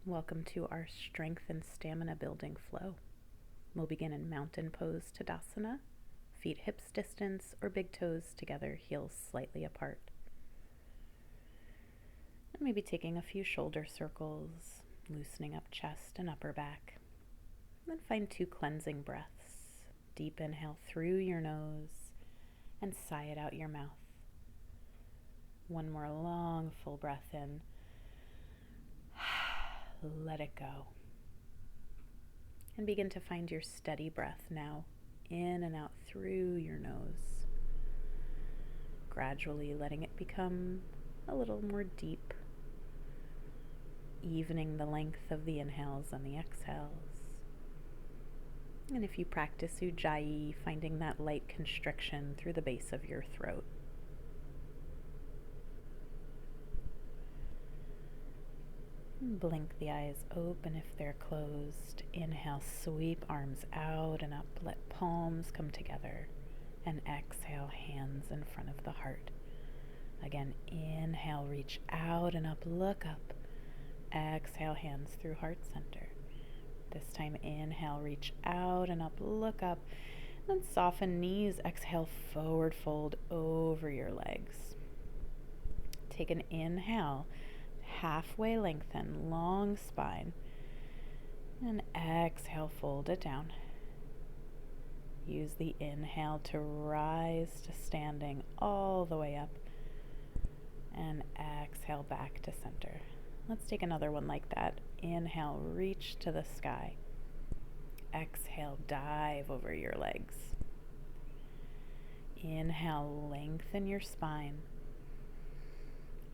Welcome to our strength and stamina building flow. We'll begin in mountain pose Tadasana, feet hips distance or big toes together, heels slightly apart. And maybe taking a few shoulder circles, loosening up chest and upper back. Then find 2 cleansing breaths. Deep inhale through your nose and sigh it out your mouth. One more long full breath in. Let it go. And begin to find your steady breath now, in and out through your nose. Gradually letting it become a little more deep, evening the length of the inhales and the exhales. And if you practice Ujjayi, finding that light constriction through the base of your throat. Blink the eyes open if they're closed. Inhale, sweep arms out and up. Let palms come together. And exhale, hands in front of the heart. Again, inhale, reach out and up, look up. Exhale, hands through heart center. This time, inhale, reach out and up, look up. Then soften knees. Exhale, forward fold over your legs. Take an inhale. Halfway lengthen, long spine, and exhale, fold it down. Use the inhale to rise to standing all the way up, and exhale back to center. Let's take another one like that. Inhale, reach to the sky. Exhale, dive over your legs. Inhale, lengthen your spine.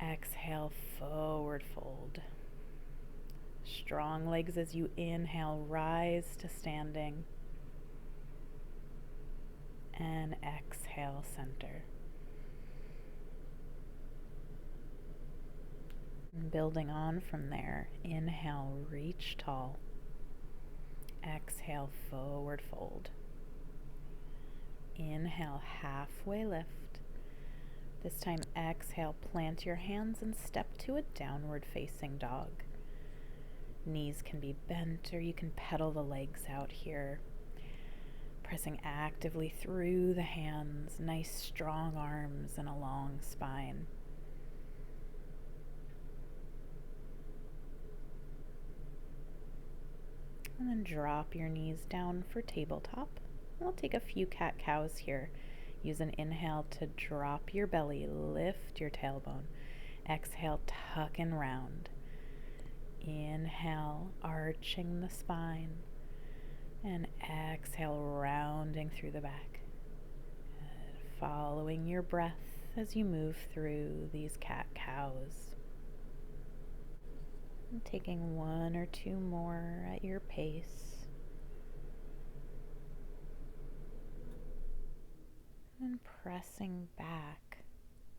Exhale, forward fold. Strong legs as you inhale, rise to standing. And exhale, center. And building on from there, inhale, reach tall. Exhale, forward fold. Inhale, halfway lift. This time, exhale, plant your hands and step to a downward facing dog. Knees can be bent or you can pedal the legs out here. Pressing actively through the hands, nice strong arms and a long spine. And then drop your knees down for tabletop. We'll take a few cat-cows here. Use an inhale to drop your belly, lift your tailbone. Exhale, tuck and round. Inhale, arching the spine. And exhale, rounding through the back. Good. Following your breath as you move through these cat-cows. And taking 1 or 2 more at your pace. And pressing back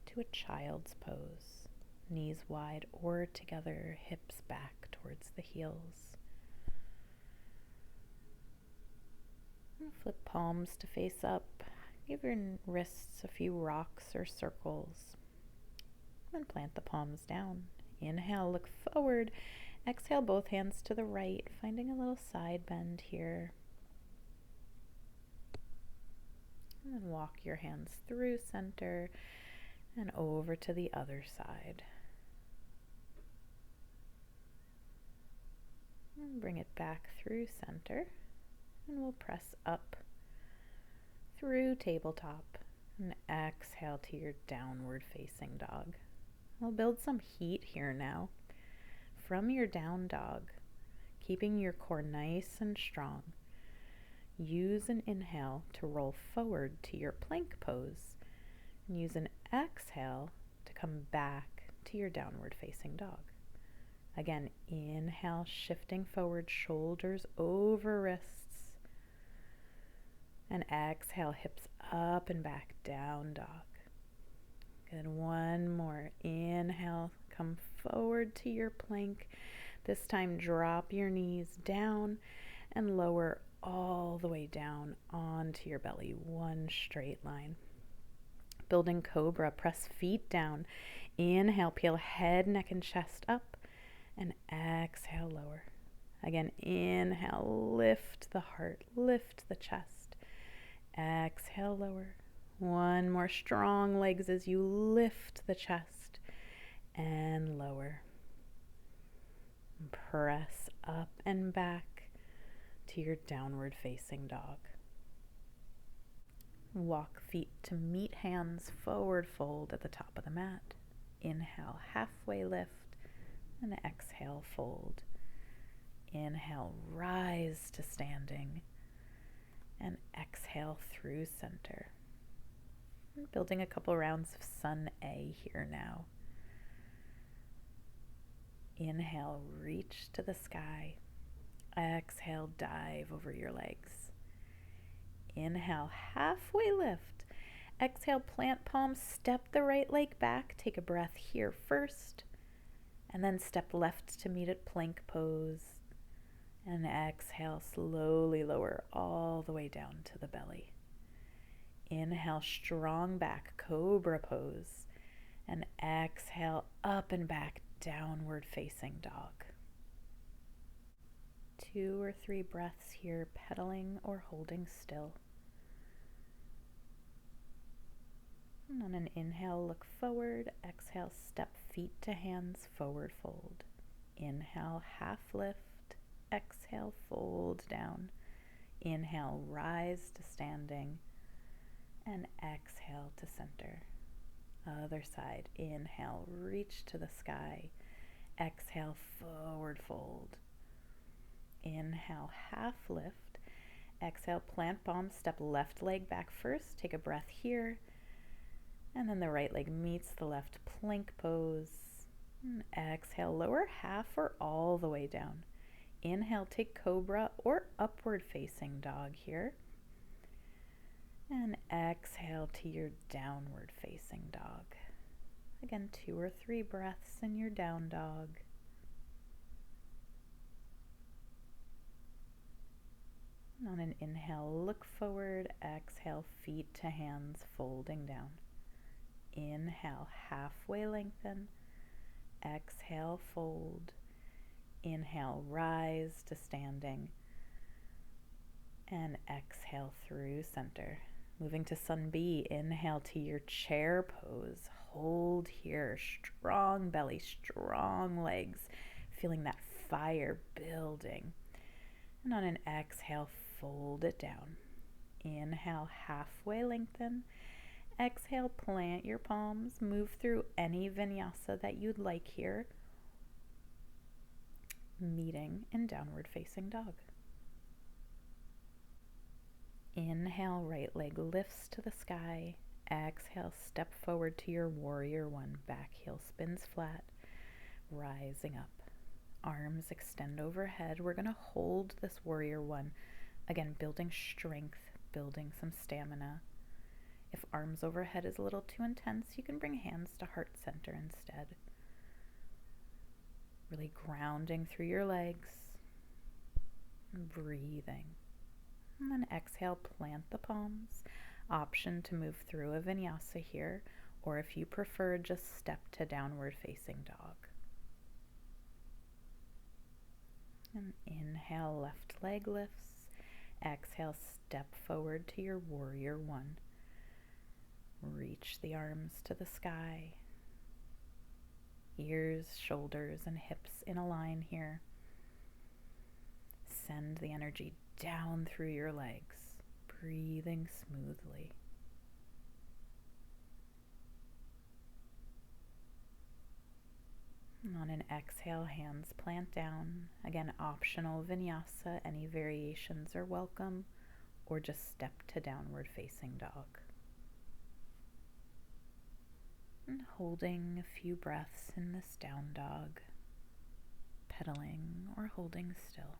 to a child's pose. Knees wide or together, hips back towards the heels. And flip palms to face up. Give your wrists a few rocks or circles. And plant the palms down. Inhale, look forward. Exhale, both hands to the right, finding a little side bend here. And then walk your hands through center and over to the other side. And bring it back through center. And we'll press up through tabletop and exhale to your downward facing dog. We'll build some heat here now. From your down dog, keeping your core nice and strong. Use an inhale to roll forward to your plank pose, and use an exhale to come back to your downward facing dog. Again, inhale, shifting forward, shoulders over wrists, and exhale, hips up and back, down dog. Good, 1 more. Inhale, come forward to your plank. This time, drop your knees down and lower all the way down onto your belly, 1 straight line. Building cobra, press feet down. Inhale, peel head, neck, and chest up. And exhale, lower. Again, inhale, lift the heart, lift the chest. Exhale, lower. One more, strong legs as you lift the chest and lower. Press up and back to your downward facing dog. Walk feet to meet hands, forward fold at the top of the mat. Inhale, halfway lift, and exhale, fold. Inhale, rise to standing, and exhale through center. We're building a couple rounds of Sun A here now. Inhale, reach to the sky. Exhale, dive over your legs. Inhale, halfway lift. Exhale, plant palms, step the right leg back. Take a breath here first, and then step left to meet at plank pose. And exhale, slowly lower all the way down to the belly. Inhale, strong back, cobra pose. And exhale, up and back, downward facing dog. 2 or 3 breaths here, pedaling or holding still. And on an inhale, look forward. Exhale, step feet to hands, forward fold. Inhale, half lift. Exhale, fold down. Inhale, rise to standing. And exhale to center. Other side. Inhale, reach to the sky. Exhale, forward fold. Inhale, half lift. Exhale, plant palms, step left leg back first. Take a breath here. And then the right leg meets the left, plank pose. And exhale, lower half or all the way down. Inhale, take cobra or upward facing dog here. And exhale to your downward facing dog. Again, 2 or 3 breaths in your down dog. And on an inhale, look forward. Exhale, feet to hands, folding down. Inhale, halfway lengthen. Exhale, fold. Inhale, rise to standing. And exhale through center. Moving to Sun B, inhale to your chair pose. Hold here, strong belly, strong legs. Feeling that fire building. And on an exhale, fold it down. Inhale, halfway lengthen. Exhale, plant your palms, move through any vinyasa that you'd like here, meeting in downward facing dog. Inhale, right leg lifts to the sky. Exhale, step forward to your warrior one, back heel spins flat, rising up. Arms extend overhead. We're going to hold this warrior one, again, building strength, building some stamina. If arms overhead is a little too intense, you can bring hands to heart center instead. Really grounding through your legs, breathing. And then exhale, plant the palms. Option to move through a vinyasa here, or if you prefer, just step to downward facing dog. And inhale, left leg lifts. Exhale, step forward to your warrior one. Reach the arms to the sky. Ears, shoulders, and hips in a line here. Send the energy down through your legs, breathing smoothly. And on an exhale, hands plant down. Again, optional vinyasa. Any variations are welcome, or just step to downward facing dog. And holding a few breaths in this down dog, pedaling or holding still.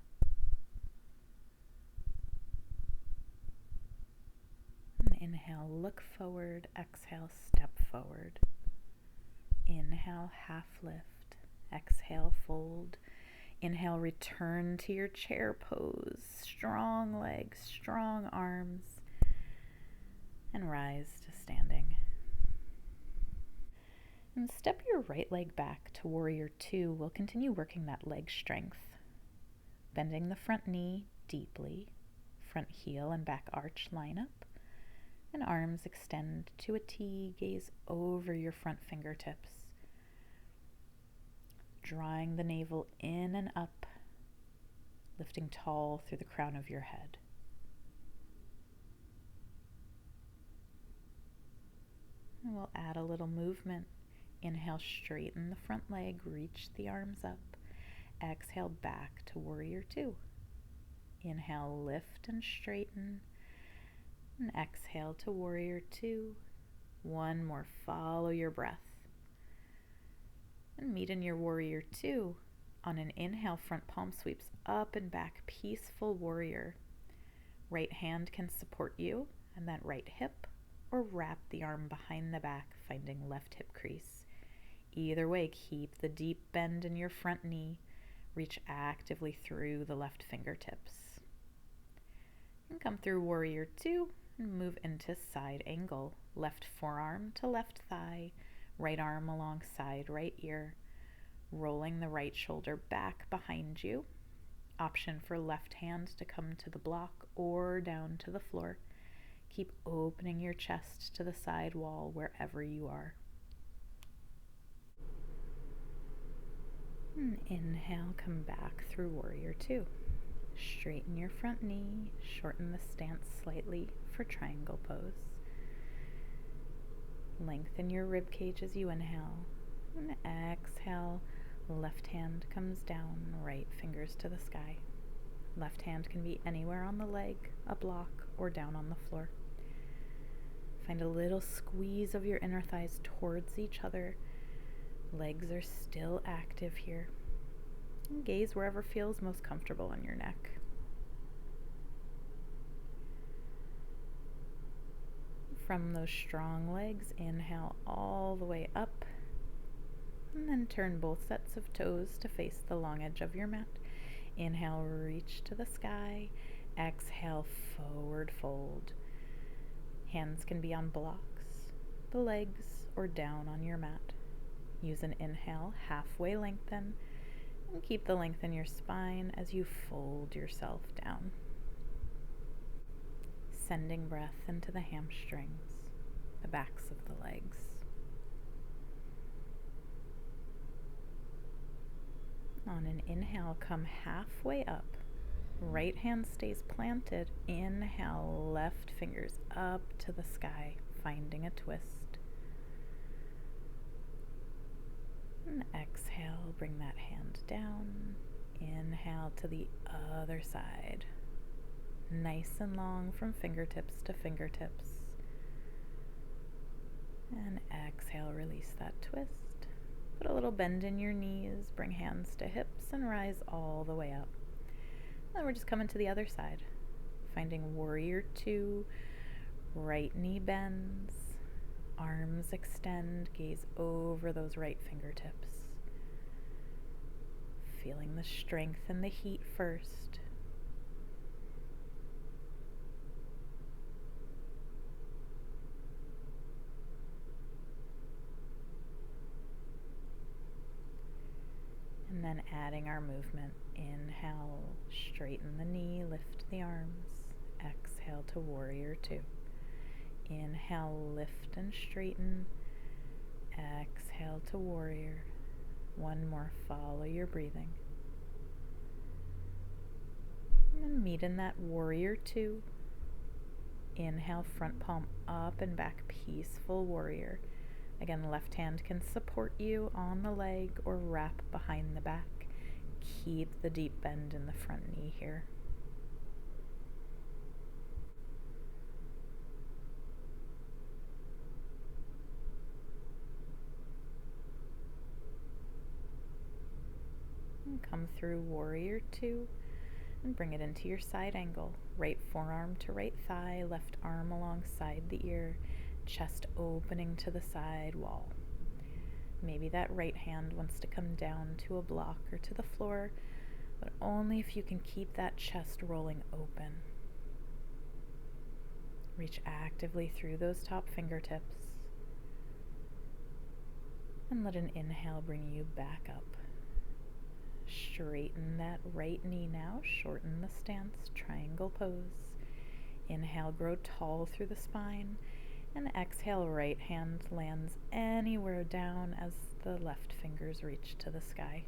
And inhale, look forward. Exhale, step forward. Inhale, half lift. Exhale, fold. Inhale, return to your chair pose. Strong legs, strong arms. And rise to standing. And step your right leg back to warrior two. We'll continue working that leg strength. Bending the front knee deeply, front heel and back arch line up, and arms extend to a T, gaze over your front fingertips, drawing the navel in and up, lifting tall through the crown of your head. And we'll add a little movement. Inhale, straighten the front leg, reach the arms up. Exhale, back to warrior two. Inhale, lift and straighten. And exhale to warrior two. One more, follow your breath. And meet in your warrior two. On an inhale, front palm sweeps up and back, peaceful warrior. Right hand can support you and that right hip, or wrap the arm behind the back, finding left hip crease. Either way, keep the deep bend in your front knee. Reach actively through the left fingertips. And come through warrior two and move into side angle. Left forearm to left thigh, right arm alongside right ear. Rolling the right shoulder back behind you. Option for left hand to come to the block or down to the floor. Keep opening your chest to the side wall wherever you are. And inhale, come back through warrior two. Straighten your front knee, shorten the stance slightly for triangle pose. Lengthen your rib cage as you inhale. And exhale, left hand comes down, right fingers to the sky. Left hand can be anywhere on the leg, a block, or down on the floor. Find a little squeeze of your inner thighs towards each other. Legs are still active here. And gaze wherever feels most comfortable on your neck. From those strong legs, inhale all the way up. And then turn both sets of toes to face the long edge of your mat. Inhale, reach to the sky. Exhale, forward fold. Hands can be on blocks, the legs, or down on your mat. Use an inhale, halfway lengthen, and keep the length in your spine as you fold yourself down. Sending breath into the hamstrings, the backs of the legs. On an inhale, come halfway up. Right hand stays planted. Inhale, left fingers up to the sky, finding a twist. And exhale, bring that hand down. Inhale to the other side. Nice and long from fingertips to fingertips. And exhale, release that twist. Put a little bend in your knees, bring hands to hips, and rise all the way up. Then we're just coming to the other side. Finding warrior two, right knee bends, arms extend, gaze over those right fingertips. Feeling the strength and the heat first. And then adding our movement. Inhale, straighten the knee, lift the arms. Exhale to warrior two. Inhale, lift and straighten. Exhale to warrior. One more, follow your breathing. And then meet in that warrior two. Inhale, front palm up and back, peaceful warrior. Again, left hand can support you on the leg or wrap behind the back. Keep the deep bend in the front knee here. And come through warrior two and bring it into your side angle. Right forearm to right thigh, left arm alongside the ear. Chest opening to the side wall. Maybe that right hand wants to come down to a block or to the floor, but only if you can keep that chest rolling open. Reach actively through those top fingertips and let an inhale bring you back up. Straighten that right knee now, shorten the stance, triangle pose. Inhale, grow tall through the spine, and exhale, right hand lands anywhere down as the left fingers reach to the sky.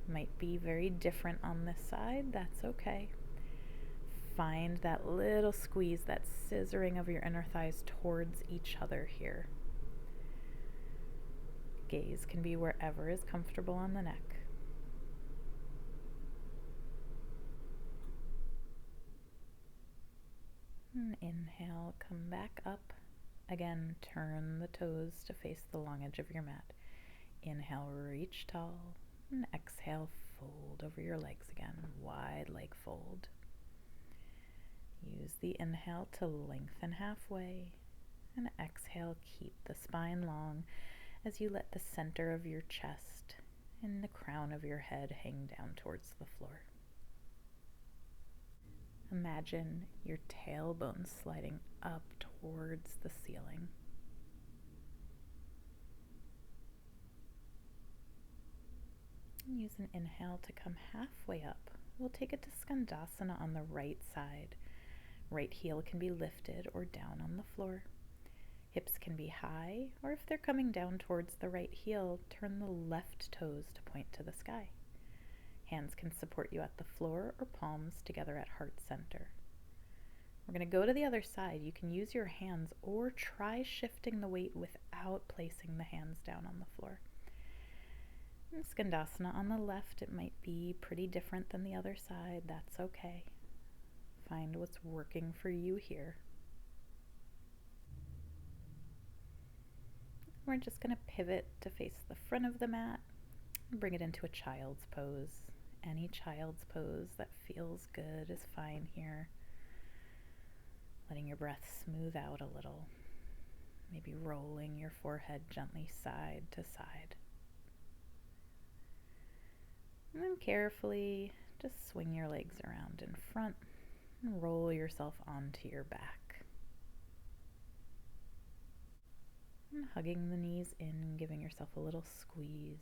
Might be very different on this side, that's okay. Find that little squeeze, that scissoring of your inner thighs towards each other here. Gaze can be wherever is comfortable on the neck. And inhale, come back up. Again, turn the toes to face the long edge of your mat. Inhale, reach tall. And exhale, fold over your legs again. Wide leg fold. Use the inhale to lengthen halfway. And exhale, keep the spine long as you let the center of your chest and the crown of your head hang down towards the floor. Imagine your tailbone sliding up towards the ceiling. And use an inhale to come halfway up. We'll take it to Skandasana on the right side. Right heel can be lifted or down on the floor. Hips can be high, or if they're coming down towards the right heel, turn the left toes to point to the sky. Hands can support you at the floor or palms together at heart center. We're going to go to the other side. You can use your hands or try shifting the weight without placing the hands down on the floor. In Skandasana on the left, it might be pretty different than the other side. That's okay. Find what's working for you here. We're just going to pivot to face the front of the mat and bring it into a child's pose. Any child's pose that feels good is fine here. Letting your breath smooth out a little. Maybe rolling your forehead gently side to side. And then carefully just swing your legs around in front and roll yourself onto your back. And hugging the knees in, giving yourself a little squeeze.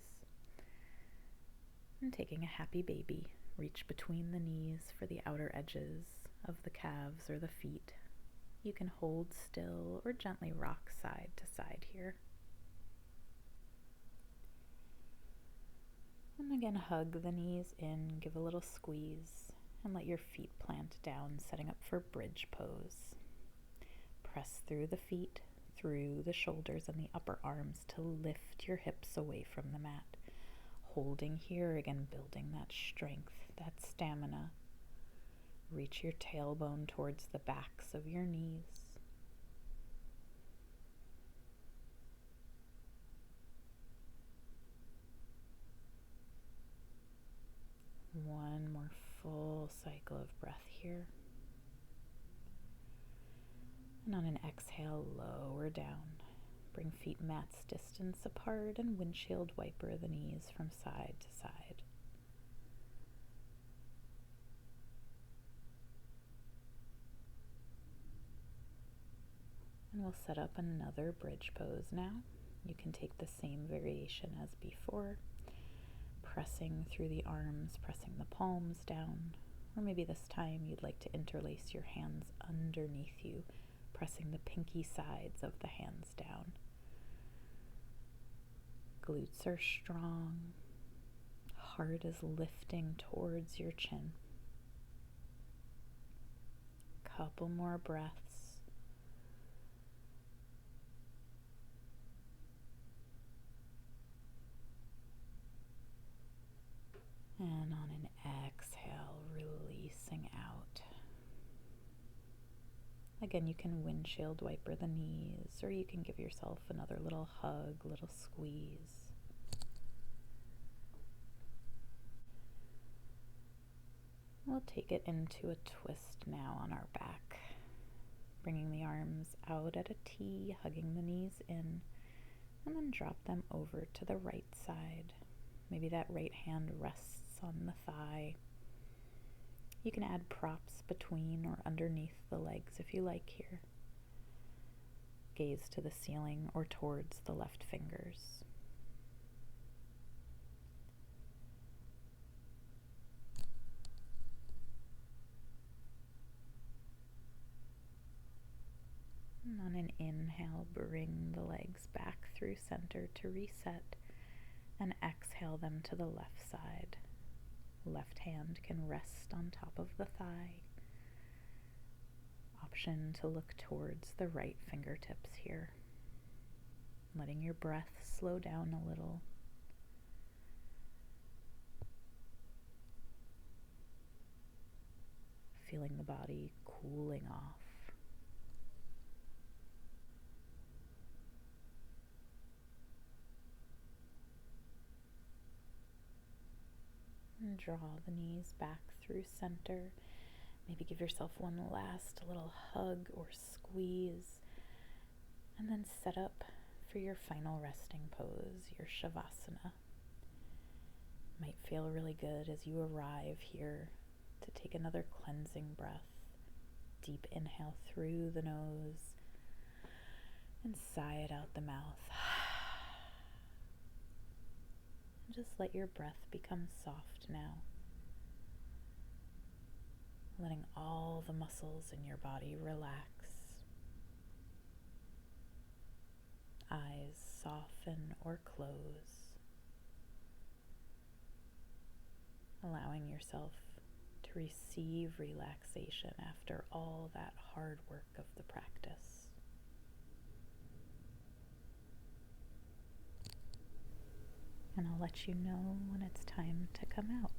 And taking a happy baby, reach between the knees for the outer edges of the calves or the feet. You can hold still or gently rock side to side here. And again, hug the knees in, give a little squeeze, and let your feet plant down, setting up for bridge pose. Press through the feet, through the shoulders and the upper arms to lift your hips away from the mat. Holding here, again, building that strength, that stamina. Reach your tailbone towards the backs of your knees. One more full cycle of breath here. And on an exhale, lower down. Bring feet mats distance apart and windshield wiper the knees from side to side. And we'll set up another bridge pose now. You can take the same variation as before, pressing through the arms, pressing the palms down, or maybe this time you'd like to interlace your hands underneath you, pressing the pinky sides of the hands down. Glutes are strong, heart is lifting towards your chin. Couple more breaths. And on an exhale, releasing out. Again, you can windshield wiper the knees, or you can give yourself another little hug, little squeeze. We'll take it into a twist now on our back, bringing the arms out at a T, hugging the knees in, and then drop them over to the right side. Maybe that right hand rests on the thigh. You can add props between or underneath the legs if you like here. Gaze to the ceiling or towards the left fingers. an inhale, bring the legs back through center to reset, and exhale them to the left side. Left hand can rest on top of the thigh. Option to look towards the right fingertips here. Letting your breath slow down a little. Feeling the body cooling off. And draw the knees back through center. Maybe give yourself one last little hug or squeeze. And then set up for your final resting pose, your Shavasana. Might feel really good as you arrive here to take another cleansing breath. Deep inhale through the nose and sigh it out the mouth. Just let your breath become soft now. Letting all the muscles in your body relax. Eyes soften or close. Allowing yourself to receive relaxation after all that hard work of the practice. And I'll let you know when it's time to come out.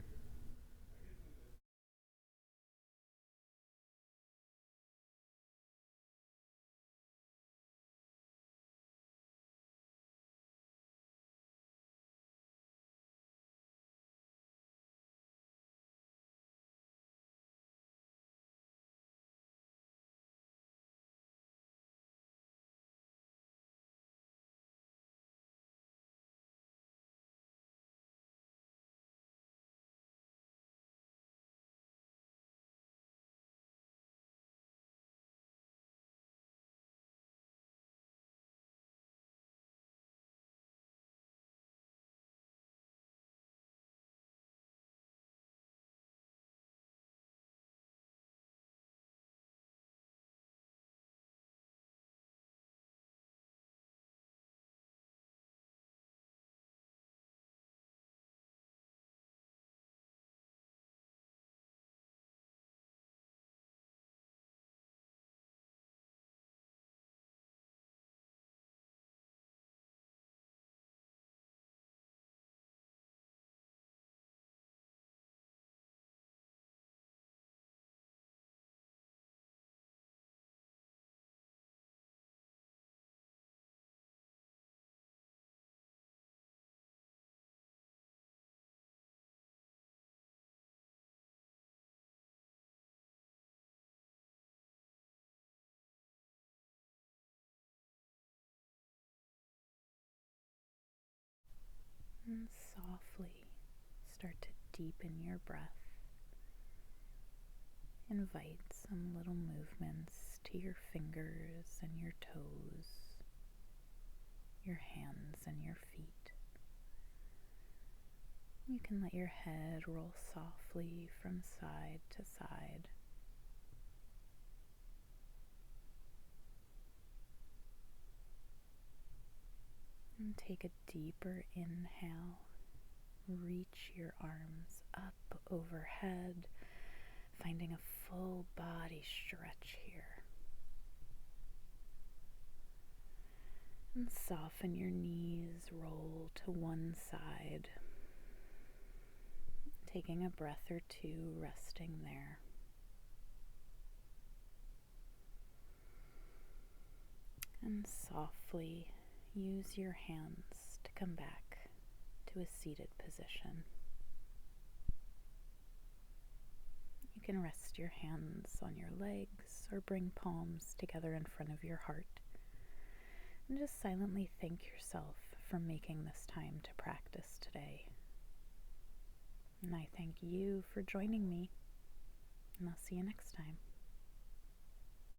And softly start to deepen your breath. Invite some little movements to your fingers and your toes, your hands and your feet. You can let your head roll softly from side to side. And take a deeper inhale. Reach your arms up overhead, finding a full body stretch here. And soften your knees, roll to one side, taking a breath or two, resting there. And softly use your hands to come back to a seated position. You can rest your hands on your legs or bring palms together in front of your heart. And just silently thank yourself for making this time to practice today. And I thank you for joining me. And I'll see you next time.